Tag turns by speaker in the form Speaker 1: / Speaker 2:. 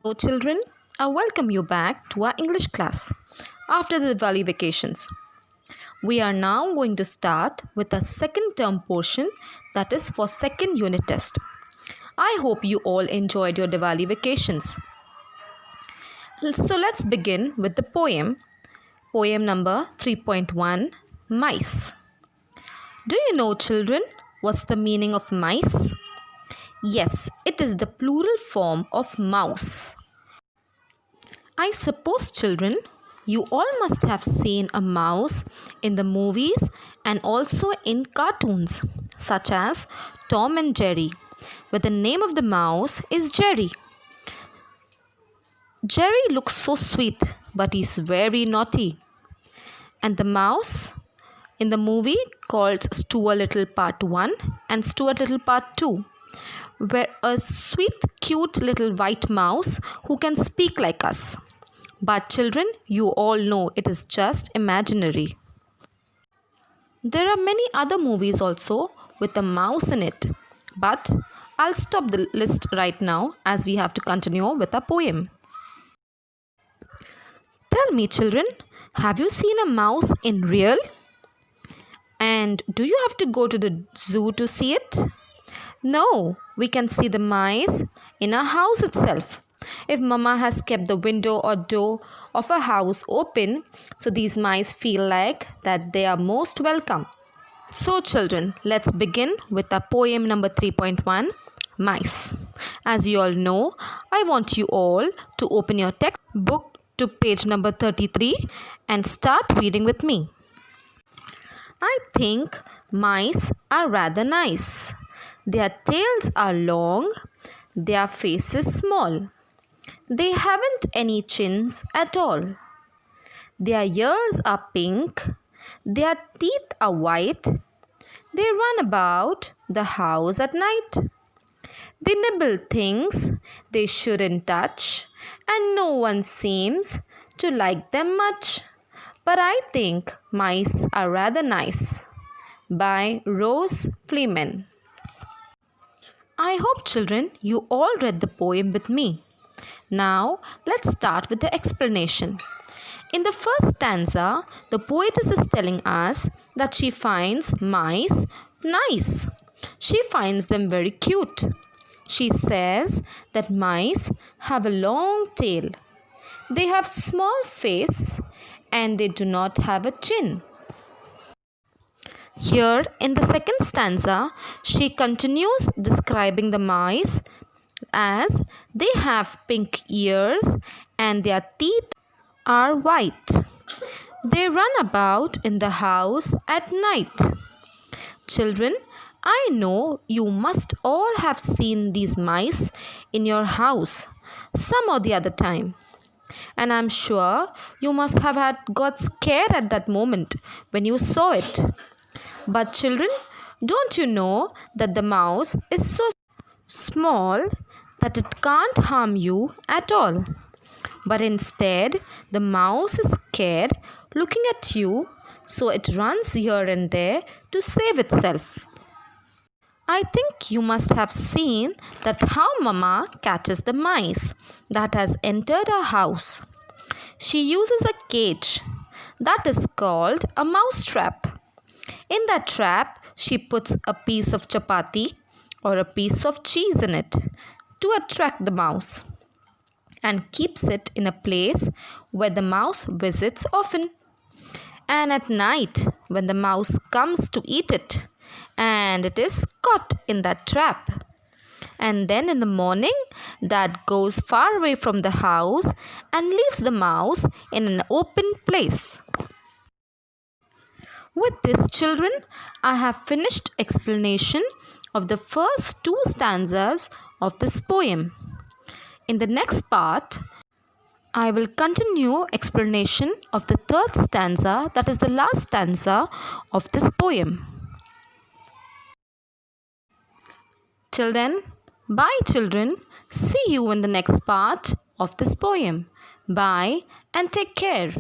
Speaker 1: Hello, children. I welcome you back to our English class after the Diwali vacations. We are now going to start with the second term portion, that is for second unit test. I hope you all enjoyed your Diwali vacations. So let's begin with the poem number 3.1, Mice. Do you know, children, what's the meaning of mice? Yes, it is the plural form of mouse. I suppose, children, you all must have seen a mouse in the movies and also in cartoons, such as Tom and Jerry, where the name of the mouse is Jerry. Jerry looks so sweet, but he's very naughty. And the mouse in the movie called Stuart Little Part 1 and Stuart Little Part 2, where a sweet, cute little white mouse who can speak like us. But children, you all know it is just imaginary. There are many other movies also with a mouse in it, but I'll stop the list right now as we have to continue with our poem. Tell me, children, have you seen a mouse in real? And do you have to go to the zoo to see it? No, we can see the mice in our house itself. If mama has kept the window or door of a house open, so these mice feel like that they are most welcome. So children, let's begin with our poem number 3.1, Mice. As you all know, I want you all to open your textbook to page number 33 and start reading with me. I think mice are rather nice. Their tails are long, their faces small. They haven't any chins at all. Their ears are pink, their teeth are white. They run about the house at night. They nibble things they shouldn't touch, and no one seems to like them much. But I think mice are rather nice. By Rose Fleeman. I hope, children, you all read the poem with me. Now, let's start with the explanation. In the first stanza, the poetess is telling us that she finds mice nice. She finds them very cute. She says that mice have a long tail. They have small face and they do not have a chin. Here in the second stanza, she continues describing the mice as they have pink ears and their teeth are white. They run about in the house at night. Children, I know you must all have seen these mice in your house some or the other time. And I'm sure you must have got scared at that moment when you saw it. But children, don't you know that the mouse is so small that it can't harm you at all? But instead, the mouse is scared looking at you, so it runs here and there to save itself. I think you must have seen that how Mama catches the mice that has entered her house. She uses a cage that is called a mouse trap. In that trap, she puts a piece of chapati or a piece of cheese in it to attract the mouse and keeps it in a place where the mouse visits often. And at night, when the mouse comes to eat it, and it is caught in that trap. And then in the morning, that goes far away from the house and leaves the mouse in an open place. With this, children, I have finished explanation of the first two stanzas of this poem. In the next part, I will continue explanation of the third stanza, that is the last stanza of this poem. Till then, bye children. See you in the next part of this poem. Bye and take care.